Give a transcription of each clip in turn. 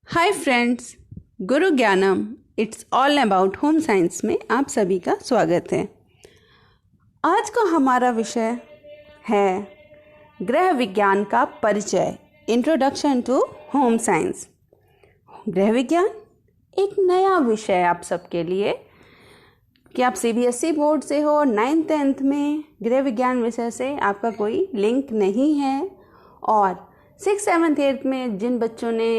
Hi friends, Guru Gyanam it's all about home science में आप सभी का स्वागत है। आज का हमारा विषय है गृह विज्ञान का परिचय, इंट्रोडक्शन टू होम साइंस। गृह विज्ञान एक नया विषय है आप सबके लिए कि आप सीबीएसई बोर्ड से हो और 9th-10th में गृह विज्ञान विषय से आपका कोई लिंक नहीं है, और 6th 7th 8th में जिन बच्चों ने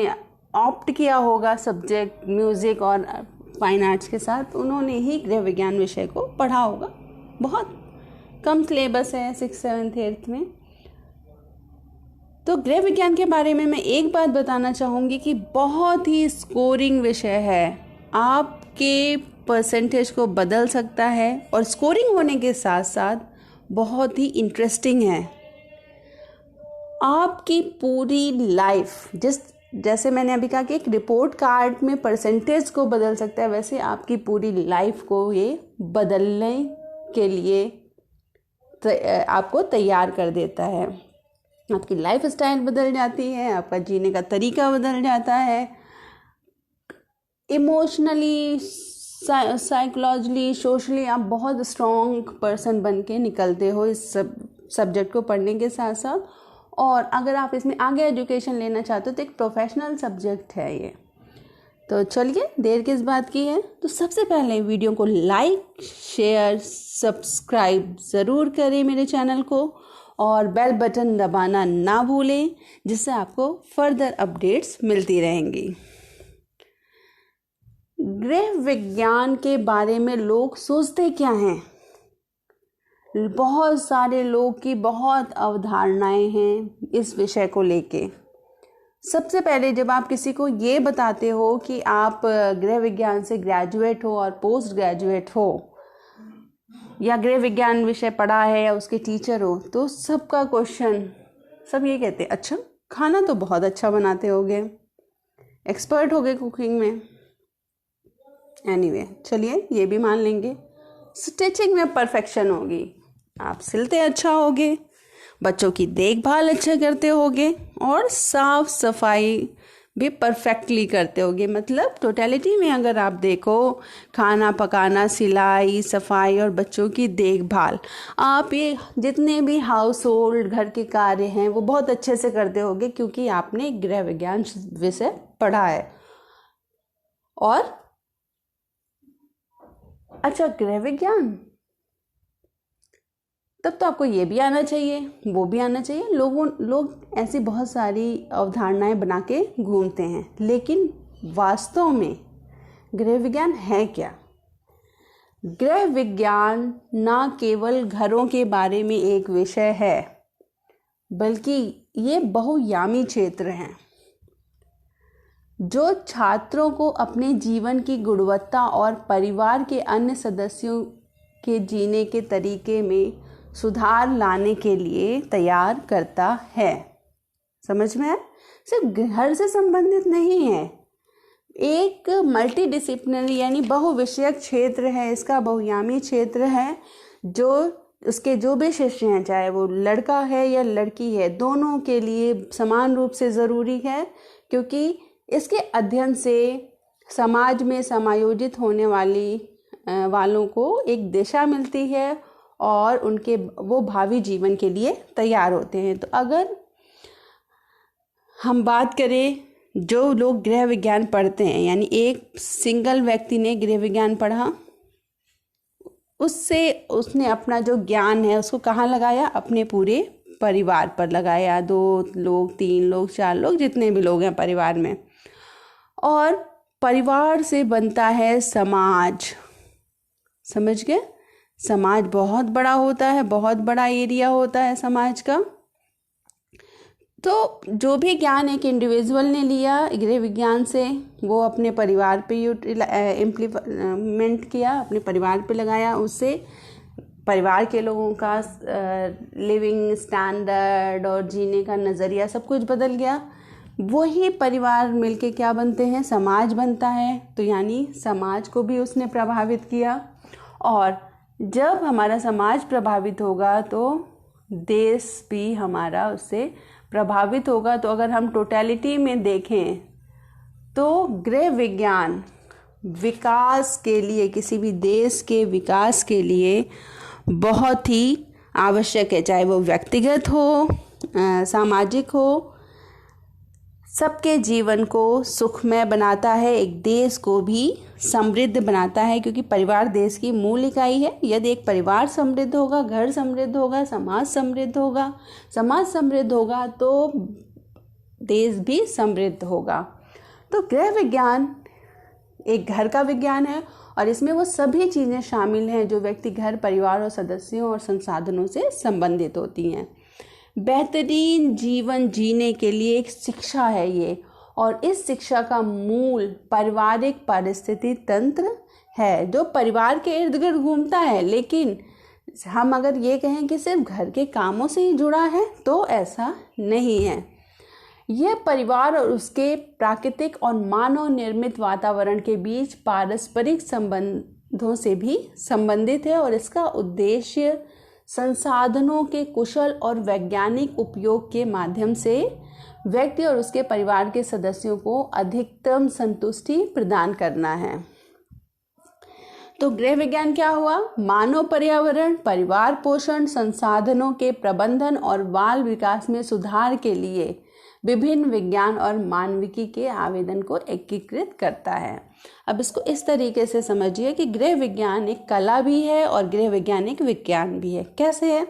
ऑप्ट किया होगा सब्जेक्ट म्यूज़िक और फाइन आर्ट्स के साथ, उन्होंने ही गृह विज्ञान विषय को पढ़ा होगा। बहुत कम सिलेबस है 6th 7th 8th में। तो गृह विज्ञान के बारे में मैं एक बात बताना चाहूँगी कि बहुत ही स्कोरिंग विषय है, आपके परसेंटेज को बदल सकता है और स्कोरिंग होने के साथ साथ बहुत ही इंटरेस्टिंग है। आपकी पूरी लाइफ जैसे मैंने अभी कहा कि एक रिपोर्ट कार्ड में परसेंटेज को बदल सकता है, वैसे आपकी पूरी लाइफ को ये बदलने के लिए आपको तैयार कर देता है। आपकी लाइफ स्टाइल बदल जाती है, आपका जीने का तरीका बदल जाता है, इमोशनली, साइकोलॉजिकली, सोशली आप बहुत स्ट्रॉन्ग पर्सन बन के निकलते हो इस सब्जेक्ट को पढ़ने के साथ साथ। और अगर आप इसमें आगे एजुकेशन लेना चाहते हो तो एक प्रोफेशनल सब्जेक्ट है ये। तो चलिए, देर किस बात की है। तो सबसे पहले वीडियो को लाइक, शेयर, सब्सक्राइब ज़रूर करें मेरे चैनल को, और बेल बटन दबाना ना भूलें, जिससे आपको फर्दर अपडेट्स मिलती रहेंगी। गृह विज्ञान के बारे में लोग सोचते क्या हैं? बहुत सारे लोग की बहुत अवधारणाएं हैं इस विषय को लेके। सबसे पहले जब आप किसी को ये बताते हो कि आप गृह विज्ञान से ग्रेजुएट हो और पोस्ट ग्रेजुएट हो, या गृह विज्ञान विषय पढ़ा है या उसके टीचर हो, तो सबका क्वेश्चन, सब ये कहते हैं, अच्छा खाना तो बहुत अच्छा बनाते होगे, एक्सपर्ट हो गए कुकिंग में। एनीवे, चलिए ये भी मान लेंगे। स्टिचिंग में परफेक्शन होगी, आप सिलते अच्छा होगे, बच्चों की देखभाल अच्छा करते होगे, और साफ सफाई भी परफेक्टली करते होगे। मतलब टोटलिटी में अगर आप देखो, खाना पकाना, सिलाई, सफाई और बच्चों की देखभाल, आप ये जितने भी हाउस होल्ड घर के कार्य हैं वो बहुत अच्छे से करते होगे, क्योंकि आपने गृह विज्ञान विषय पढ़ा है। और अच्छा, गृह विज्ञान, तब तो आपको ये भी आना चाहिए, वो भी आना चाहिए। लोग ऐसी बहुत सारी अवधारणाएं बना के घूमते हैं, लेकिन वास्तव में गृह विज्ञान है क्या? गृह विज्ञान ना केवल घरों के बारे में एक विषय है, बल्कि ये बहुयामी क्षेत्र है जो छात्रों को अपने जीवन की गुणवत्ता और परिवार के अन्य सदस्यों के जीने के तरीके में सुधार लाने के लिए तैयार करता है। समझ में आया? सिर्फ घर से संबंधित नहीं है, एक मल्टी डिसिप्लिनरी यानी बहुविषयक क्षेत्र है, इसका बहुयामी क्षेत्र है, जो उसके जो भी शिष्य हैं, चाहे वो लड़का है या लड़की है, दोनों के लिए समान रूप से ज़रूरी है, क्योंकि इसके अध्ययन से समाज में समायोजित होने वालों को एक दिशा मिलती है और उनके वो भावी जीवन के लिए तैयार होते हैं। तो अगर हम बात करें, जो लोग गृह विज्ञान पढ़ते हैं, यानी एक सिंगल व्यक्ति ने गृह विज्ञान पढ़ा, उसने अपना जो ज्ञान है उसको कहाँ लगाया? अपने पूरे परिवार पर लगाया। 2 लोग, 3 लोग, 4 लोग, जितने भी लोग हैं परिवार में। और परिवार से बनता है समाज। समझ गए? समाज बहुत बड़ा होता है, बहुत बड़ा एरिया होता है समाज का। तो जो भी ज्ञान एक इंडिविजुअल ने लिया गृह विज्ञान से, वो अपने परिवार पे इम्प्लीमेंट किया, अपने परिवार पे लगाया, उससे परिवार के लोगों का लिविंग स्टैंडर्ड और जीने का नज़रिया सब कुछ बदल गया। वही परिवार मिलके क्या बनते हैं? समाज बनता है। तो यानी समाज को भी उसने प्रभावित किया, और जब हमारा समाज प्रभावित होगा तो देश भी हमारा उससे प्रभावित होगा। तो अगर हम टोटलिटी में देखें तो गृह विज्ञान विकास के लिए, किसी भी देश के विकास के लिए बहुत ही आवश्यक है, चाहे वो व्यक्तिगत हो, सामाजिक हो, सबके जीवन को सुखमय बनाता है, एक देश को भी समृद्ध बनाता है, क्योंकि परिवार देश की मूल इकाई है। यदि एक परिवार समृद्ध होगा, घर समृद्ध होगा, समाज समृद्ध होगा, समाज समृद्ध होगा तो देश भी समृद्ध होगा। तो गृह विज्ञान एक घर का विज्ञान है और इसमें वो सभी चीज़ें शामिल हैं जो व्यक्ति, घर, परिवार और सदस्यों और संसाधनों से संबंधित होती हैं। बेहतरीन जीवन जीने के लिए एक शिक्षा है ये, और इस शिक्षा का मूल पारिवारिक पारिस्थितिक तंत्र है जो परिवार के इर्द गिर्द घूमता है। लेकिन हम अगर ये कहें कि सिर्फ घर के कामों से ही जुड़ा है तो ऐसा नहीं है। यह परिवार और उसके प्राकृतिक और मानव निर्मित वातावरण के बीच पारस्परिक संबंधों से भी संबंधित है और इसका उद्देश्य संसाधनों के कुशल और वैज्ञानिक उपयोग के माध्यम से व्यक्ति और उसके परिवार के सदस्यों को अधिकतम संतुष्टि प्रदान करना है। तो गृह विज्ञान क्या हुआ? मानव पर्यावरण, परिवार पोषण, संसाधनों के प्रबंधन और बाल विकास में सुधार के लिए विभिन्न विज्ञान और मानविकी के आवेदन को एकीकृत करता है। अब इसको इस तरीके से समझिए कि गृह विज्ञान एक कला भी है और गृह विज्ञान एक विज्ञान भी है। कैसे है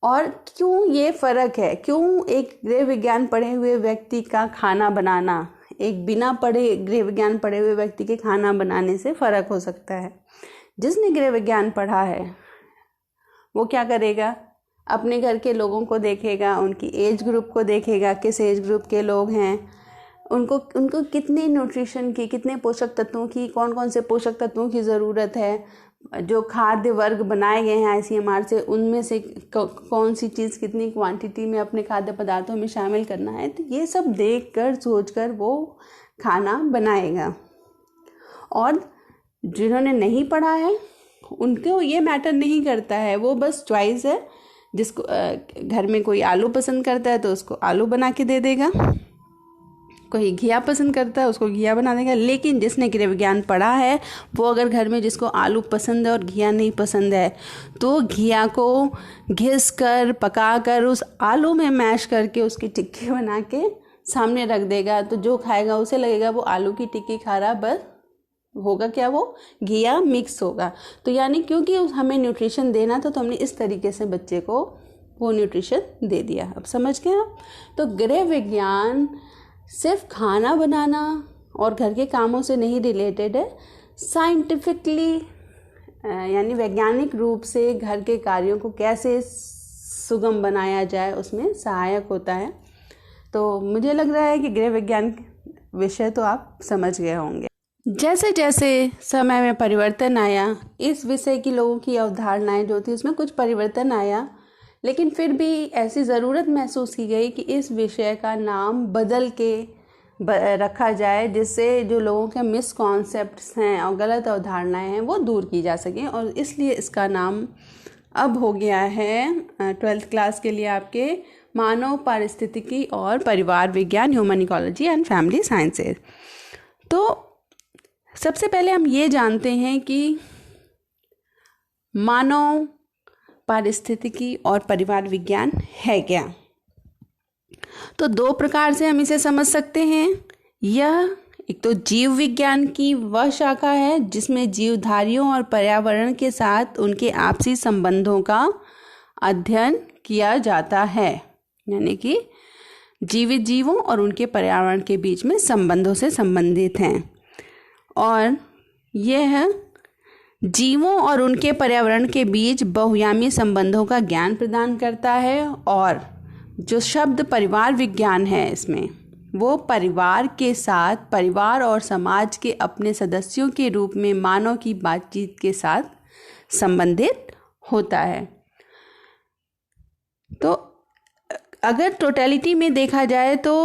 और क्यों ये फर्क है? क्यों एक गृह विज्ञान पढ़े हुए व्यक्ति का खाना बनाना एक बिना पढ़े गृह विज्ञान पढ़े हुए व्यक्ति के खाना बनाने से फ़र्क हो सकता है? जिसने गृह विज्ञान पढ़ा है वो क्या करेगा? अपने घर के लोगों को देखेगा, उनकी एज ग्रुप को देखेगा, किस एज ग्रुप के लोग हैं, उनको कितने न्यूट्रिशन की, कितने पोषक तत्वों की, कौन कौन से पोषक तत्वों की ज़रूरत है, जो खाद्य वर्ग बनाए गए हैं ICMR से उनमें से कौन सी चीज़ कितनी क्वांटिटी में अपने खाद्य पदार्थों में शामिल करना है। तो ये सब देख कर सोच कर वो खाना बनाएगा। और जिन्होंने नहीं पढ़ा है उनको ये मैटर नहीं करता है, वो बस चॉइस है। जिसको घर में कोई आलू पसंद करता है तो उसको आलू बना के दे देगा, कोई घिया पसंद करता है उसको घिया बना देगा। लेकिन जिसने गृह विज्ञान पढ़ा है वो अगर घर में जिसको आलू पसंद है और घिया नहीं पसंद है तो घिया को घिस कर पका कर उस आलू में मैश करके उसकी टिक्की बना के सामने रख देगा। तो जो खाएगा उसे लगेगा वो आलू की टिक्की खा रहा, बस होगा क्या, वो घिया मिक्स होगा। तो यानी क्योंकि हमें न्यूट्रिशन देना था तो हमने इस तरीके से बच्चे को वो न्यूट्रिशन दे दिया। अब समझ गए आप? तो गृह विज्ञान सिर्फ खाना बनाना और घर के कामों से नहीं रिलेटेड है, साइंटिफिकली यानी वैज्ञानिक रूप से घर के कार्यों को कैसे सुगम बनाया जाए उसमें सहायक होता है। तो मुझे लग रहा है कि गृह विज्ञान विषय तो आप समझ गए होंगे। जैसे जैसे समय में परिवर्तन आया, इस विषय की लोगों की अवधारणाएं जो थी उसमें कुछ परिवर्तन आया, लेकिन फिर भी ऐसी ज़रूरत महसूस की गई कि इस विषय का नाम बदल के रखा जाए, जिससे जो लोगों के मिसकॉन्सेप्ट्स हैं और गलत अवधारणाएं हैं वो दूर की जा सकें। और इसलिए इसका नाम अब हो गया है 12th क्लास के लिए आपके मानव पारिस्थितिकी और परिवार विज्ञान, human ecology and family sciences. तो सबसे पहले हम ये जानते हैं कि मानव पारिस्थितिकी और परिवार विज्ञान है क्या। तो दो प्रकार से हम इसे समझ सकते हैं। यह एक तो जीव विज्ञान की वह शाखा है जिसमें जीवधारियों और पर्यावरण के साथ उनके आपसी संबंधों का अध्ययन किया जाता है, यानी कि जीवित जीवों और उनके पर्यावरण के बीच में संबंधों से संबंधित हैं। और यह जीवों और उनके पर्यावरण के बीच बहुआयामी संबंधों का ज्ञान प्रदान करता है। और जो शब्द परिवार विज्ञान है इसमें वो परिवार के साथ परिवार और समाज के अपने सदस्यों के रूप में मानव की बातचीत के साथ संबंधित होता है। तो अगर टोटलिटी में देखा जाए तो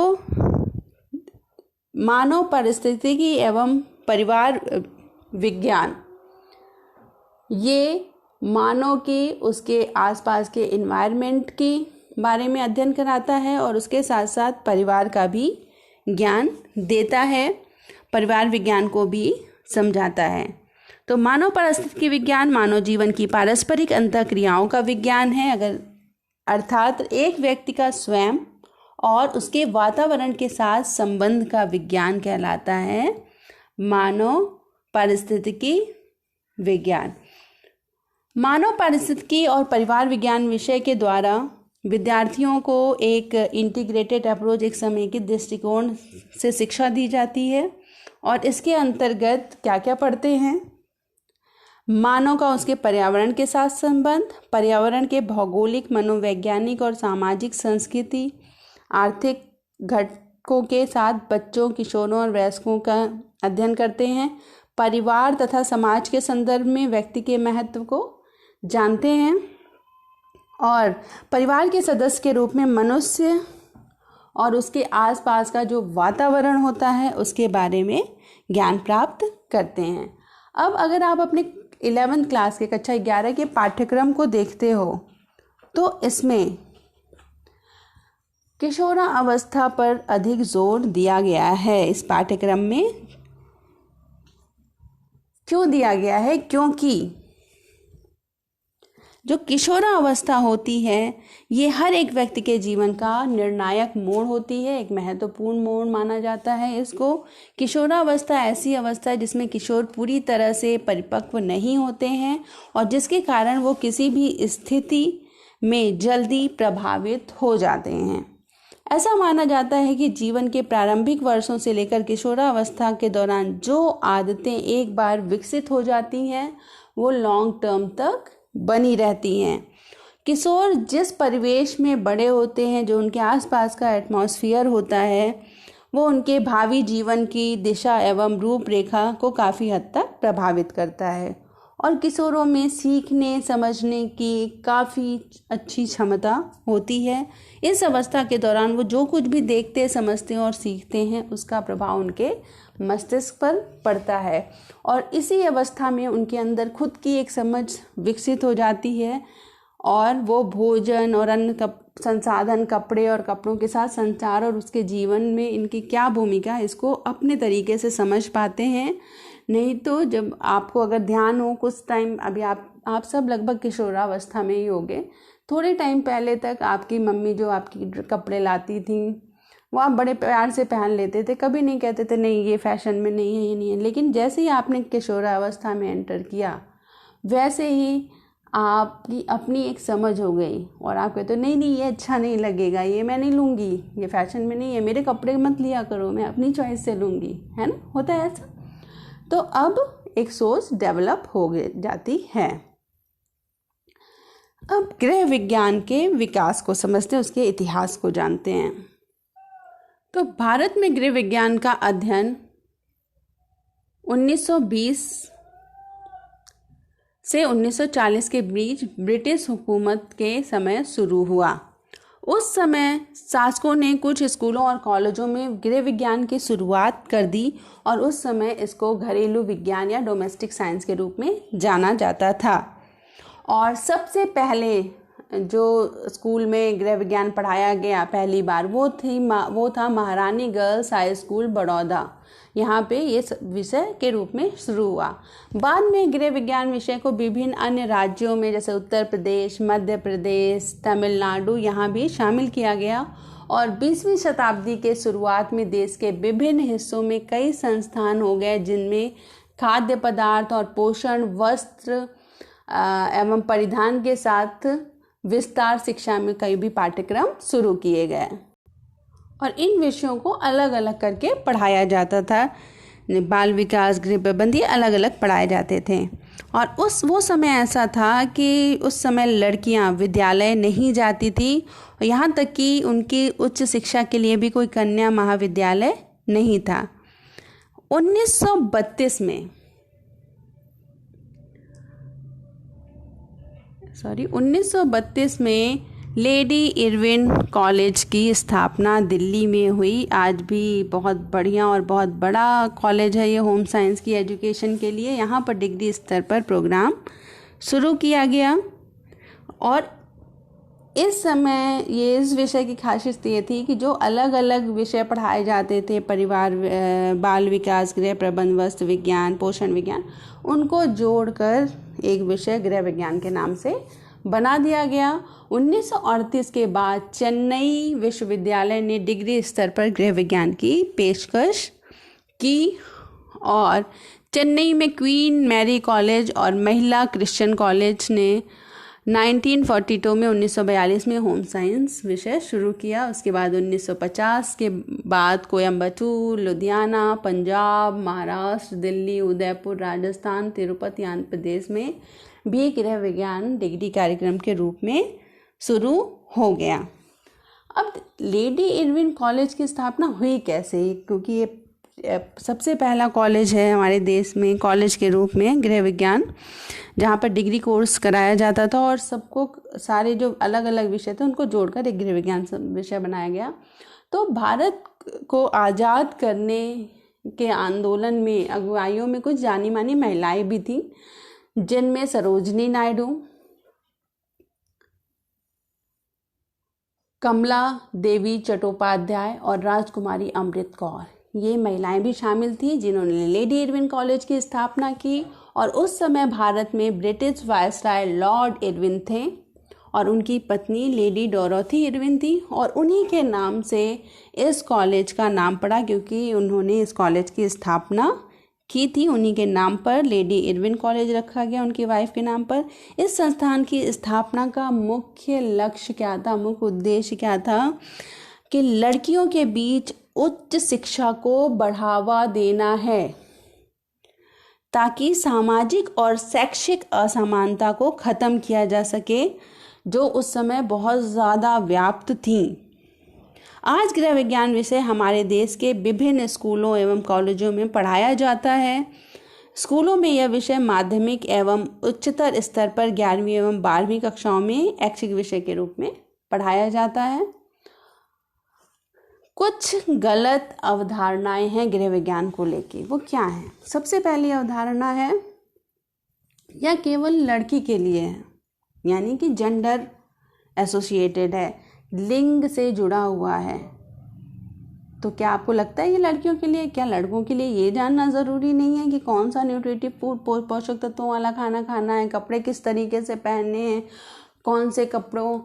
मानव पारिस्थितिकी एवं परिवार विज्ञान ये मानव के उसके आसपास के एनवायरनमेंट के बारे में अध्ययन कराता है और उसके साथ साथ परिवार का भी ज्ञान देता है, परिवार विज्ञान को भी समझाता है। तो मानव पारिस्थितिकी विज्ञान मानव जीवन की पारस्परिक अंतःक्रियाओं का विज्ञान है, अर्थात एक व्यक्ति का स्वयं और उसके वातावरण के साथ संबंध का विज्ञान कहलाता है मानव पारिस्थितिकी विज्ञान। मानव पारिस्थितिकी और परिवार विज्ञान विषय के द्वारा विद्यार्थियों को एक इंटीग्रेटेड अप्रोच, एक समेकित दृष्टिकोण से शिक्षा दी जाती है। और इसके अंतर्गत क्या क्या पढ़ते हैं? मानव का उसके पर्यावरण के साथ संबंध, पर्यावरण के भौगोलिक, मनोवैज्ञानिक और सामाजिक, संस्कृति, आर्थिक घटकों के साथ बच्चों, किशोरों और वयस्कों का अध्ययन करते हैं। परिवार तथा समाज के संदर्भ में व्यक्ति के महत्व को जानते हैं और परिवार के सदस्य के रूप में मनुष्य और उसके आसपास का जो वातावरण होता है उसके बारे में ज्ञान प्राप्त करते हैं। अब अगर आप अपने 11वीं क्लास के कक्षा 11 के पाठ्यक्रम को देखते हो तो इसमें किशोरा अवस्था पर अधिक जोर दिया गया है। इस पाठ्यक्रम में क्यों दिया गया है? क्योंकि जो किशोरा अवस्था होती है ये हर एक व्यक्ति के जीवन का निर्णायक मोड़ होती है, एक महत्वपूर्ण मोड़ माना जाता है इसको। किशोरा अवस्था ऐसी अवस्था है जिसमें किशोर पूरी तरह से परिपक्व नहीं होते हैं और जिसके कारण वो किसी भी स्थिति में जल्दी प्रभावित हो जाते हैं। ऐसा माना जाता है कि जीवन के प्रारंभिक वर्षों से लेकर किशोरावस्था के दौरान जो आदतें एक बार विकसित हो जाती हैं वो लॉन्ग टर्म तक बनी रहती हैं। किशोर जिस परिवेश में बड़े होते हैं, जो उनके आसपास का एटमॉस्फेयर होता है, वो उनके भावी जीवन की दिशा एवं रूपरेखा को काफ़ी हद तक प्रभावित करता है। और किशोरों में सीखने समझने की काफ़ी अच्छी क्षमता होती है। इस अवस्था के दौरान वो जो कुछ भी देखते, समझते और सीखते हैं उसका प्रभाव उनके मस्तिष्क पर पड़ता है और इसी अवस्था में उनके अंदर खुद की एक समझ विकसित हो जाती है और वो भोजन और अन्य संसाधन, कपड़े और कपड़ों के साथ संचार और उसके जीवन में इनकी क्या भूमिका है इसको अपने तरीके से समझ पाते हैं। नहीं तो जब आपको अगर ध्यान हो कुछ टाइम, अभी आप सब लगभग किशोरावस्था में ही होंगे, थोड़े टाइम पहले तक आपकी मम्मी जो आपकी कपड़े लाती थी वो आप बड़े प्यार से पहन लेते थे, कभी नहीं कहते थे नहीं ये फैशन में नहीं है, ये नहीं है। लेकिन जैसे ही आपने किशोरावस्था में एंटर किया वैसे ही आपकी अपनी एक समझ हो गई और आप कहते हो नहीं नहीं ये अच्छा नहीं लगेगा, ये मैं नहीं लूँगी, ये फैशन में नहीं है, मेरे कपड़े मत लिया करो, मैं अपनी चॉइस से लूँगी, है ना, होता है ऐसा। तो अब एक सोच डेवलप हो जाती है। अब गृह विज्ञान के विकास को समझते हैं, उसके इतिहास को जानते हैं। तो भारत में गृह विज्ञान का अध्ययन 1920 से 1940 के बीच ब्रिटिश हुकूमत के समय शुरू हुआ। उस समय शासकों ने कुछ स्कूलों और कॉलेजों में गृह विज्ञान की शुरुआत कर दी और उस समय इसको घरेलू विज्ञान या डोमेस्टिक साइंस के रूप में जाना जाता था। और सबसे पहले जो स्कूल में गृह विज्ञान पढ़ाया गया पहली बार वो था महारानी गर्ल्स हाई स्कूल बड़ौदा। यहाँ पे ये विषय के रूप में शुरू हुआ। बाद में गृह विज्ञान विषय को विभिन्न अन्य राज्यों में जैसे उत्तर प्रदेश, मध्य प्रदेश, तमिलनाडु यहाँ भी शामिल किया गया और 20वीं शताब्दी के शुरुआत में देश के विभिन्न हिस्सों में कई संस्थान हो गए जिनमें खाद्य पदार्थ और पोषण, वस्त्र एवं परिधान के साथ विस्तार शिक्षा में कई भी पाठ्यक्रम शुरू किए गए और इन विषयों को अलग अलग करके पढ़ाया जाता था। बाल विकास, गृह प्रबंध ये अलग अलग पढ़ाए जाते थे। और वो समय ऐसा था कि उस समय लड़कियां विद्यालय नहीं जाती थी, यहाँ तक कि उनकी उच्च शिक्षा के लिए भी कोई कन्या महाविद्यालय नहीं था। 1932 में लेडी इरविन कॉलेज की स्थापना दिल्ली में हुई। आज भी बहुत बढ़िया और बहुत बड़ा कॉलेज है ये होम साइंस की एजुकेशन के लिए। यहाँ पर डिग्री स्तर पर प्रोग्राम शुरू किया गया और इस समय इस विषय की खासियत ये थी कि जो अलग अलग विषय पढ़ाए जाते थे, परिवार, बाल विकास, गृह प्रबंध, वस्त्र विज्ञान, पोषण विज्ञान, उनको जोड़कर एक विषय गृह विज्ञान के नाम से बना दिया गया। 1938 के बाद चेन्नई विश्वविद्यालय ने डिग्री स्तर पर गृह विज्ञान की पेशकश की और चेन्नई में क्वीन मैरी कॉलेज और महिला क्रिश्चियन कॉलेज ने 1942 में 1942 में होम साइंस विषय शुरू किया। उसके बाद 1950 के बाद कोयम्बटूर, लुधियाना, पंजाब, महाराष्ट्र, दिल्ली, उदयपुर, राजस्थान, तिरुपति, आंध्र प्रदेश में भी गृह विज्ञान डिग्री कार्यक्रम के रूप में शुरू हो गया। अब लेडी इरविन कॉलेज की स्थापना हुई कैसे, क्योंकि ये सबसे पहला कॉलेज है हमारे देश में कॉलेज के रूप में गृह विज्ञान, जहाँ पर डिग्री कोर्स कराया जाता था और सबको सारे जो अलग अलग विषय थे उनको जोड़कर एक गृह विज्ञान विषय बनाया गया। तो भारत को आज़ाद करने के आंदोलन में अगुवाइयों में कुछ जानी मानी महिलाएं भी थीं, जिनमें सरोजनी नायडू, कमला देवी चट्टोपाध्याय और राजकुमारी अमृत कौर, ये महिलाएं भी शामिल थी जिन्होंने लेडी इरविन कॉलेज की स्थापना की। और उस समय भारत में ब्रिटिश वायसराय लॉर्ड इरविन थे और उनकी पत्नी लेडी डोरोथी इरविन थी और उन्हीं के नाम से इस कॉलेज का नाम पड़ा, क्योंकि उन्होंने इस कॉलेज की स्थापना की थी। उन्हीं के नाम पर लेडी इरविन कॉलेज रखा गया, उनकी वाइफ के नाम पर। इस संस्थान की स्थापना का मुख्य लक्ष्य क्या था, मुख्य उद्देश्य क्या था कि लड़कियों के बीच उच्च शिक्षा को बढ़ावा देना है ताकि सामाजिक और शैक्षिक असमानता को ख़त्म किया जा सके, जो उस समय बहुत ज़्यादा व्याप्त थी। आज गृह विज्ञान विषय हमारे देश के विभिन्न स्कूलों एवं कॉलेजों में पढ़ाया जाता है। स्कूलों में यह विषय माध्यमिक एवं उच्चतर स्तर पर 11वीं एवं 12वीं कक्षाओं में ऐच्छिक विषय के रूप में पढ़ाया जाता है। कुछ गलत अवधारणाएं हैं गृह विज्ञान को लेके, वो क्या हैं? सबसे पहली अवधारणा है यह केवल लड़की के लिए है, यानी कि जेंडर एसोसिएटेड है, लिंग से जुड़ा हुआ है। तो क्या आपको लगता है ये लड़कियों के लिए? क्या लड़कों के लिए ये जानना ज़रूरी नहीं है कि कौन सा न्यूट्रिटिव फूड, पोषक तत्वों वाला खाना खाना है, कपड़े किस तरीके से पहनने हैं, कौन से कपड़ों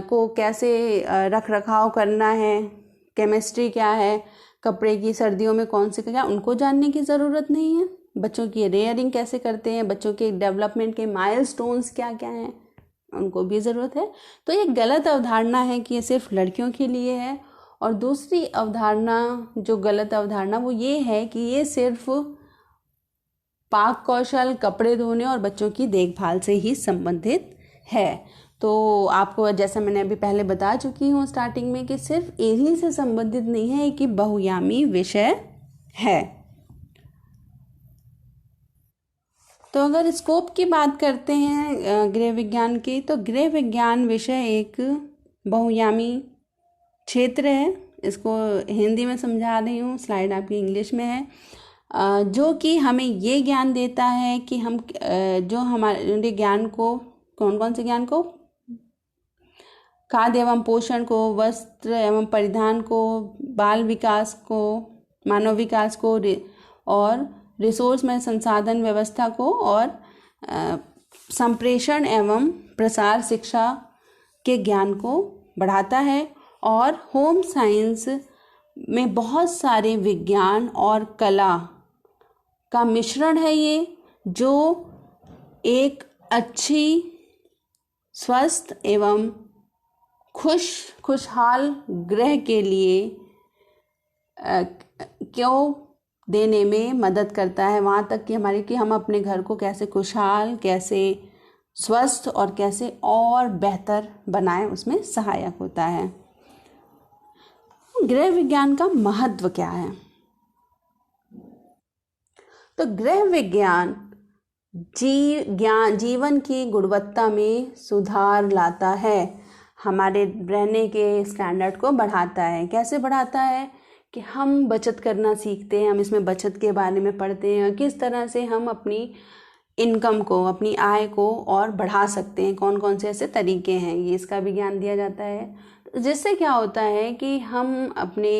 को कैसे रख रखाव करना है, केमिस्ट्री क्या है कपड़े की, सर्दियों में कौन से, क्या उनको जानने की ज़रूरत नहीं है? बच्चों की रेयरिंग कैसे करते हैं, बच्चों के डेवलपमेंट के माइलस्टोन्स क्या क्या हैं, उनको भी ज़रूरत है। तो ये गलत अवधारणा है कि ये सिर्फ लड़कियों के लिए है। और दूसरी अवधारणा, जो गलत अवधारणा, वो ये है कि ये सिर्फ पाक कौशल, कपड़े धोने और बच्चों की देखभाल से ही संबंधित है। तो आपको जैसा मैंने अभी पहले बता चुकी हूँ स्टार्टिंग में कि सिर्फ इन्हीं से संबंधित नहीं है, कि बहुआयामी विषय है। तो अगर स्कोप की बात करते हैं गृह विज्ञान की, तो गृह विज्ञान विषय एक बहुआयामी क्षेत्र है। इसको हिंदी में समझा रही हूँ, स्लाइड आपकी इंग्लिश में है, जो कि हमें ये ज्ञान देता है कि हम जो हमारे ज्ञान को, कौन कौन से ज्ञान को, खाद्य एवं पोषण को, वस्त्र एवं परिधान को, बाल विकास को, मानव विकास को, और रिसोर्स में संसाधन व्यवस्था को, और संप्रेषण एवं प्रसार शिक्षा के ज्ञान को बढ़ाता है। और होम साइंस में बहुत सारे विज्ञान और कला का मिश्रण है ये, जो एक अच्छी, स्वस्थ एवं खुशहाल ग्रह के लिए क्यों देने में मदद करता है, वहाँ तक कि हमारे कि हम अपने घर को कैसे खुशहाल, कैसे स्वस्थ और कैसे और बेहतर बनाएं, उसमें सहायक होता है। गृह विज्ञान का महत्व क्या है? तो गृह विज्ञान जीवन की गुणवत्ता में सुधार लाता है, हमारे रहने के स्टैंडर्ड को बढ़ाता है। कैसे बढ़ाता है? कि हम बचत करना सीखते हैं, हम इसमें बचत के बारे में पढ़ते हैं, किस तरह से हम अपनी इनकम को, अपनी आय को और बढ़ा सकते हैं, कौन कौन से ऐसे तरीके हैं, ये इसका भी ज्ञान दिया जाता है। जिससे क्या होता है कि हम अपने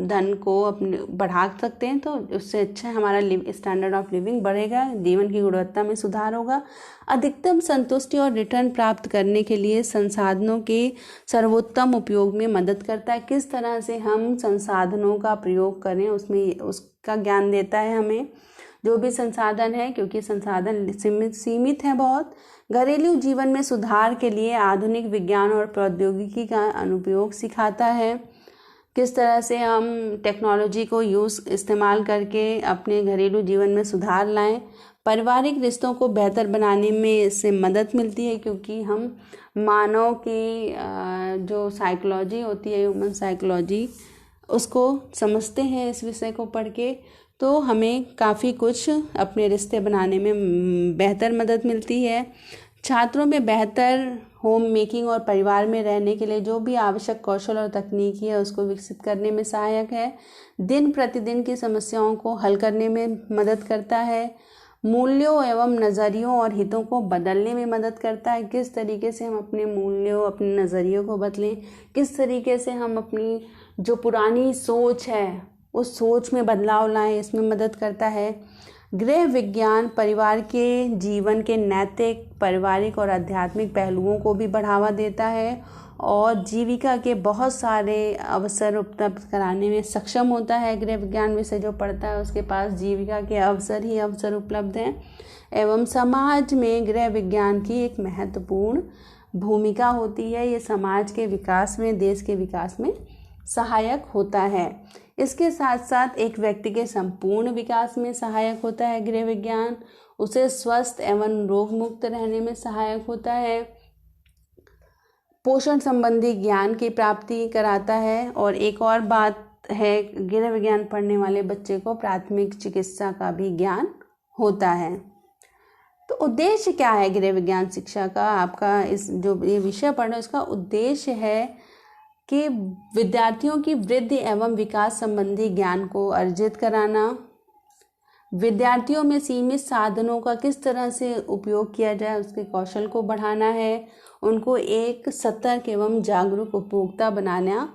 धन को अपने बढ़ा सकते हैं, तो उससे अच्छा हमारा स्टैंडर्ड ऑफ लिविंग बढ़ेगा, जीवन की गुणवत्ता में सुधार होगा। अधिकतम संतुष्टि और रिटर्न प्राप्त करने के लिए संसाधनों के सर्वोत्तम उपयोग में मदद करता है। किस तरह से हम संसाधनों का प्रयोग करें, उसमें उसका ज्ञान देता है हमें, जो भी संसाधन है, क्योंकि संसाधन सीमित है बहुत। घरेलू जीवन में सुधार के लिए आधुनिक विज्ञान और प्रौद्योगिकी का अनुप्रयोग सिखाता है। किस तरह से हम टेक्नोलॉजी को इस्तेमाल करके अपने घरेलू जीवन में सुधार लाएं। पारिवारिक रिश्तों को बेहतर बनाने में इससे मदद मिलती है, क्योंकि हम मानव की जो साइकोलॉजी होती है, ह्यूमन साइकोलॉजी, उसको समझते हैं इस विषय को पढ़ के। तो हमें काफ़ी कुछ अपने रिश्ते बनाने में बेहतर मदद मिलती है। छात्रों में बेहतर होम मेकिंग और परिवार में रहने के लिए जो भी आवश्यक कौशल और तकनीकी है उसको विकसित करने में सहायक है। दिन प्रतिदिन की समस्याओं को हल करने में मदद करता है। मूल्यों एवं नज़रियों और हितों को बदलने में मदद करता है। किस तरीके से हम अपने मूल्यों, अपने नज़रियों को बदलें, किस तरीके से हम अपनी जो पुरानी सोच है उस सोच में बदलाव लाएं, इसमें मदद करता है। गृह विज्ञान परिवार के जीवन के नैतिक, पारिवारिक और आध्यात्मिक पहलुओं को भी बढ़ावा देता है और जीविका के बहुत सारे अवसर उपलब्ध कराने में सक्षम होता है। गृह विज्ञान विषय जो पढ़ता है उसके पास जीविका के अवसर उपलब्ध हैं एवं समाज में गृह विज्ञान की एक महत्वपूर्ण भूमिका होती है। ये समाज के विकास में, देश के विकास में सहायक होता है। इसके साथ साथ एक व्यक्ति के संपूर्ण विकास में सहायक होता है गृह विज्ञान। उसे स्वस्थ एवं रोग मुक्त रहने में सहायक होता है। पोषण संबंधी ज्ञान की प्राप्ति कराता है। और एक और बात है, गृह विज्ञान पढ़ने वाले बच्चे को प्राथमिक चिकित्सा का भी ज्ञान होता है। तो उद्देश्य क्या है गृह विज्ञान शिक्षा का? आपका इस जो ये विषय पढ़ना, इसका उद्देश्य है कि विद्यार्थियों की वृद्धि एवं विकास संबंधी ज्ञान को अर्जित कराना, विद्यार्थियों में सीमित साधनों का किस तरह से उपयोग किया जाए उसके कौशल को बढ़ाना है, उनको एक सतर्क एवं जागरूक उपभोक्ता बनाना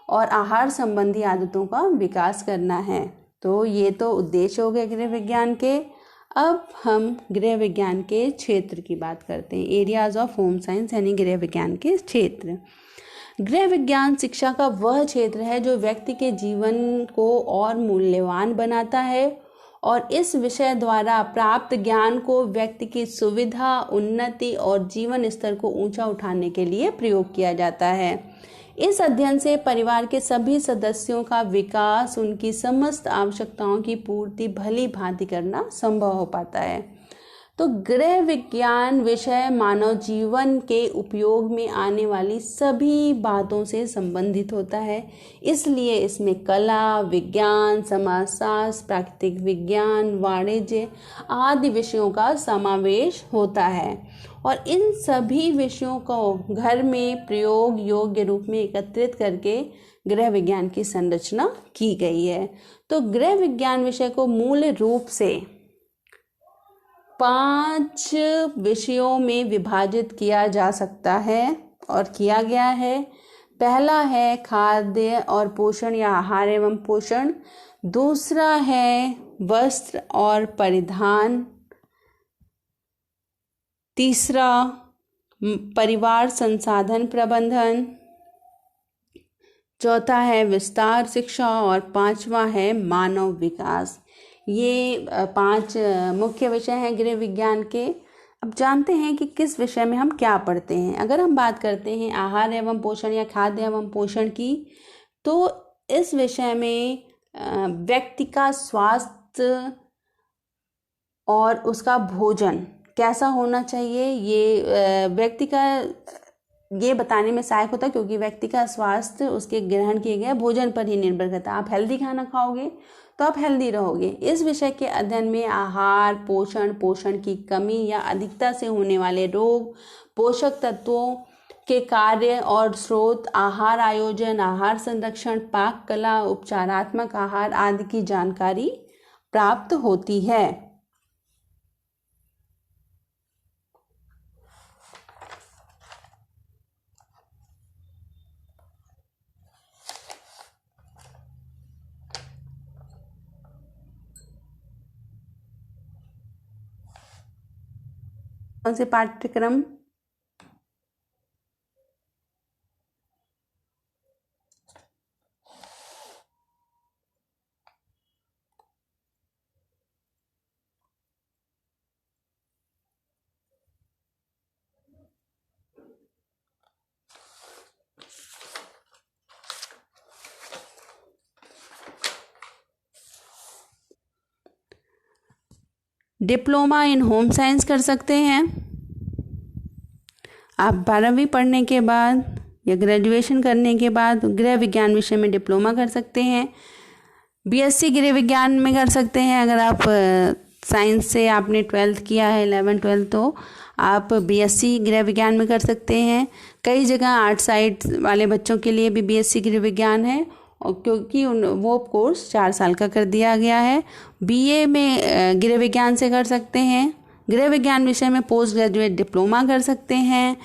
और आहार संबंधी आदतों का विकास करना है। तो ये तो उद्देश्य हो गए गृह विज्ञान के। अब हम गृह विज्ञान के क्षेत्र की बात करते हैं, एरियाज ऑफ होम साइंस, यानी गृह विज्ञान के क्षेत्र। गृह विज्ञान शिक्षा का वह क्षेत्र है जो व्यक्ति के जीवन को और मूल्यवान बनाता है और इस विषय द्वारा प्राप्त ज्ञान को व्यक्ति की सुविधा, उन्नति और जीवन स्तर को ऊंचा उठाने के लिए प्रयोग किया जाता है। इस अध्ययन से परिवार के सभी सदस्यों का विकास, उनकी समस्त आवश्यकताओं की पूर्ति भली भांति करना संभव हो पाता है। तो गृह विज्ञान विषय मानव जीवन के उपयोग में आने वाली सभी बातों से संबंधित होता है। इसलिए इसमें कला, विज्ञान, समाजशास्त्र, प्राकृतिक विज्ञान, वाणिज्य आदि विषयों का समावेश होता है और इन सभी विषयों को घर में प्रयोग योग्य रूप में एकत्रित करके गृह विज्ञान की संरचना की गई है। तो गृह विज्ञान विषय को मूल रूप से 5 विषयों में विभाजित किया जा सकता है और किया गया है। पहला है खाद्य और पोषण या आहार एवं पोषण। दूसरा है वस्त्र और परिधान। तीसरा परिवार संसाधन प्रबंधन। चौथा है विस्तार शिक्षा और 5वां है मानव विकास। ये 5 मुख्य विषय हैं गृह विज्ञान के। अब जानते हैं कि किस विषय में हम क्या पढ़ते हैं। अगर हम बात करते हैं आहार एवं पोषण या खाद्य एवं पोषण की, तो इस विषय में व्यक्ति का स्वास्थ्य और उसका भोजन कैसा होना चाहिए, ये व्यक्ति का ये बताने में सहायक होता है, क्योंकि व्यक्ति का स्वास्थ्य उसके ग्रहण किए गए भोजन पर ही निर्भर करता है। आप हेल्दी खाना खाओगे तो आप हेल्दी रहोगे। इस विषय के अध्ययन में आहार, पोषण, पोषण की कमी या अधिकता से होने वाले रोग, पोषक तत्वों के कार्य और स्रोत, आहार आयोजन, आहार संरक्षण, पाक कला, उपचारात्मक आहार आदि की जानकारी प्राप्त होती है। कौन से पाठ्यक्रम? डिप्लोमा इन होम साइंस कर सकते हैं। आप 12वीं पढ़ने के बाद या ग्रेजुएशन करने के बाद गृह विज्ञान विषय में डिप्लोमा कर सकते हैं। बीएससी गृह विज्ञान में कर सकते हैं। अगर आप साइंस से आपने 12th किया है, 11th-12th, तो आप बीएससी गृह विज्ञान में कर सकते हैं। कई जगह आर्ट साइड वाले बच्चों के लिए भी बीएससी गृह विज्ञान है, और क्योंकि वो कोर्स 4 साल का कर दिया गया है। बीए में गृह विज्ञान से कर सकते हैं। गृह विज्ञान विषय में पोस्ट ग्रेजुएट डिप्लोमा कर सकते हैं।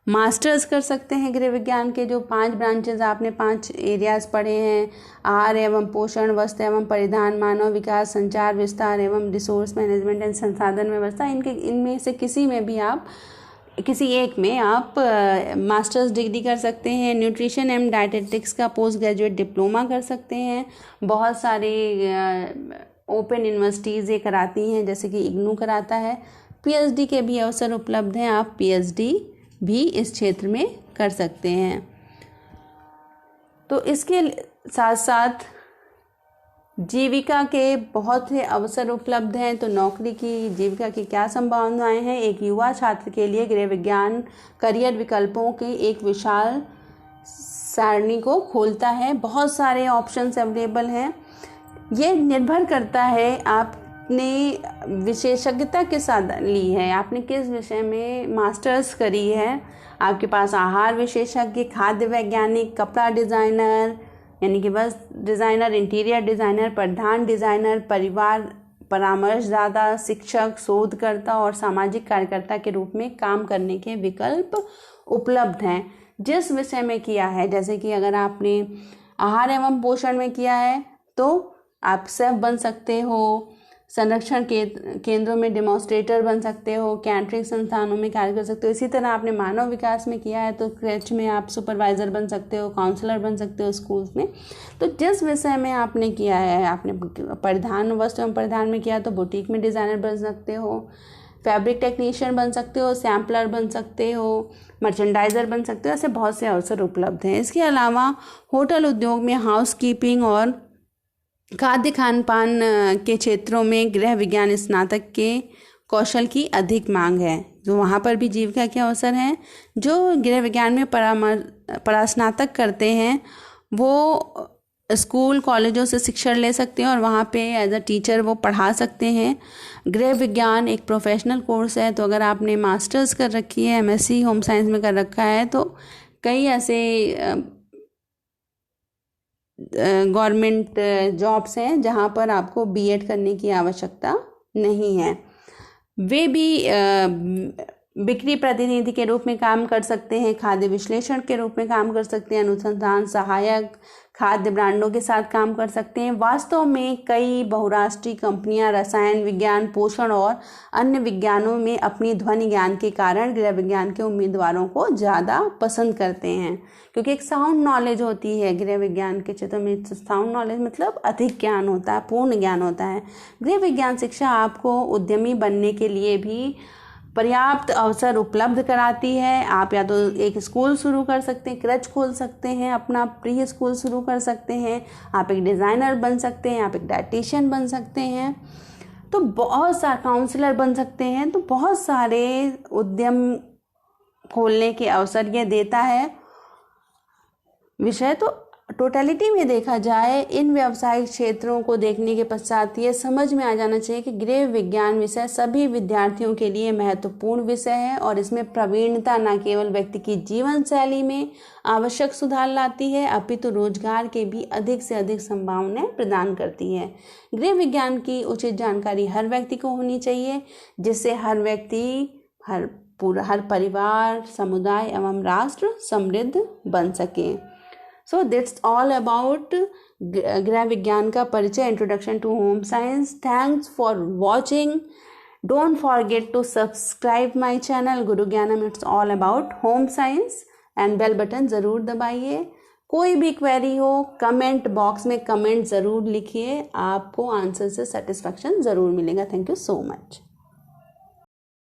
मास्टर्स कर सकते हैं गृह विज्ञान के जो 5 ब्रांचेज, आपने 5 एरियाज पढ़े हैं, आहार एवं पोषण, वस्त्र एवं परिधान, मानव विकास, संचार विस्तार एवं रिसोर्स मैनेजमेंट एंड संसाधन व्यवस्था। इनमें से किसी में भी आप, किसी एक में आप मास्टर्स डिग्री कर सकते हैं। न्यूट्रिशन एंड डाइटेटिक्स का पोस्ट ग्रेजुएट डिप्लोमा कर सकते हैं। बहुत सारे ओपन यूनिवर्सिटीज़ ये कराती हैं, जैसे कि इग्नू कराता है। पीएचडी के भी अवसर उपलब्ध हैं, आप पीएचडी भी इस क्षेत्र में कर सकते हैं। तो इसके साथ साथ जीविका के बहुत से अवसर उपलब्ध हैं। तो नौकरी की, जीविका की क्या संभावनाएं हैं? एक युवा छात्र के लिए गृह विज्ञान करियर विकल्पों की एक विशाल सारणी को खोलता है। बहुत सारे ऑप्शंस अवेलेबल हैं। ये निर्भर करता है आपने विशेषज्ञता के साथ ली है, आपने किस विषय में मास्टर्स करी है। आपके पास आहार विशेषज्ञ, खाद्य वैज्ञानिक, कपड़ा डिज़ाइनर यानी कि बस डिज़ाइनर, इंटीरियर डिज़ाइनर, परिधान डिज़ाइनर, परिवार परामर्शदाता, शिक्षक, शोधकर्ता और सामाजिक कार्यकर्ता के रूप में काम करने के विकल्प उपलब्ध हैं। जिस विषय में किया है, जैसे कि अगर आपने आहार एवं पोषण में किया है तो आप शेफ बन सकते हो, संरक्षण केंद्रों में डेमोन्स्ट्रेटर बन सकते हो, कैटरिंग संस्थानों में कार्य कर सकते हो। इसी तरह आपने मानव विकास में किया है तो क्रेच में आप सुपरवाइज़र बन सकते हो, काउंसलर बन सकते हो स्कूल्स में। तो जिस विषय में आपने किया है, आपने परिधान, वस्त्र एवं परिधान में किया तो बुटीक में डिज़ाइनर बन सकते हो, फैब्रिक टेक्नीशियन बन सकते हो, सैम्पलर बन सकते हो, मर्चेंडाइज़र बन सकते हो। ऐसे बहुत से अवसर उपलब्ध हैं। इसके अलावा होटल उद्योग में हाउस कीपिंग और खाद्य खान पान के क्षेत्रों में गृह विज्ञान स्नातक के कौशल की अधिक मांग है। जो वहाँ पर भी जीविका के अवसर हैं। जो गृह विज्ञान में परास्नातक करते हैं वो स्कूल कॉलेजों से शिक्षण ले सकते हैं और वहाँ पे एज अ टीचर वो पढ़ा सकते हैं। गृह विज्ञान एक प्रोफेशनल कोर्स है। तो अगर आपने मास्टर्स कर रखी है, एमएससी होम साइंस में कर रखा है, तो कई ऐसे गवर्नमेंट जॉब्स हैं जहाँ पर आपको बीएड करने की आवश्यकता नहीं है। वे भी बिक्री प्रतिनिधि के रूप में काम कर सकते हैं, खाद्य विश्लेषण के रूप में काम कर सकते हैं, अनुसंधान सहायक, खाद्य ब्रांडों के साथ काम कर सकते हैं। वास्तव में कई बहुराष्ट्रीय कंपनियां रसायन विज्ञान, पोषण और अन्य विज्ञानों में अपनी ध्वनि ज्ञान के कारण गृह विज्ञान के उम्मीदवारों को ज़्यादा पसंद करते हैं, क्योंकि एक साउंड नॉलेज होती है गृह विज्ञान के क्षेत्र में। साउंड नॉलेज मतलब अधिक ज्ञान होता है, पूर्ण ज्ञान होता है। गृह विज्ञान शिक्षा आपको उद्यमी बनने के लिए भी पर्याप्त अवसर उपलब्ध कराती है। आप या तो एक स्कूल शुरू कर सकते हैं, क्रच खोल सकते हैं, अपना प्री स्कूल शुरू कर सकते हैं, आप एक डिज़ाइनर बन सकते हैं, आप एक डाइटिशियन बन सकते हैं, तो बहुत सारे काउंसलर बन सकते हैं। तो बहुत सारे उद्यम खोलने के अवसर ये देता है विषय। तो टोटलिटी में देखा जाए, इन व्यावसायिक क्षेत्रों को देखने के पश्चात ये समझ में आ जाना चाहिए कि गृह विज्ञान विषय सभी विद्यार्थियों के लिए महत्वपूर्ण विषय है और इसमें प्रवीणता न केवल व्यक्ति की जीवन शैली में आवश्यक सुधार लाती है, अपितु रोजगार के भी अधिक से अधिक संभावनाएं प्रदान करती है। गृह विज्ञान की उचित जानकारी हर व्यक्ति को होनी चाहिए, जिससे हर व्यक्ति, हर परिवार, समुदाय एवं राष्ट्र समृद्ध बन सके। So that's all about गृह विज्ञान का परिचय, introduction to home science. Thanks for watching don't forget to subscribe my channel Guru Gyanam, it's all about home science, and bell button ज़रूर दबाइए। कोई भी क्वेरी हो कमेंट बॉक्स में कमेंट ज़रूर लिखिए, आपको आंसर से सेटिस्फैक्शन ज़रूर मिलेगा। Thank you so much.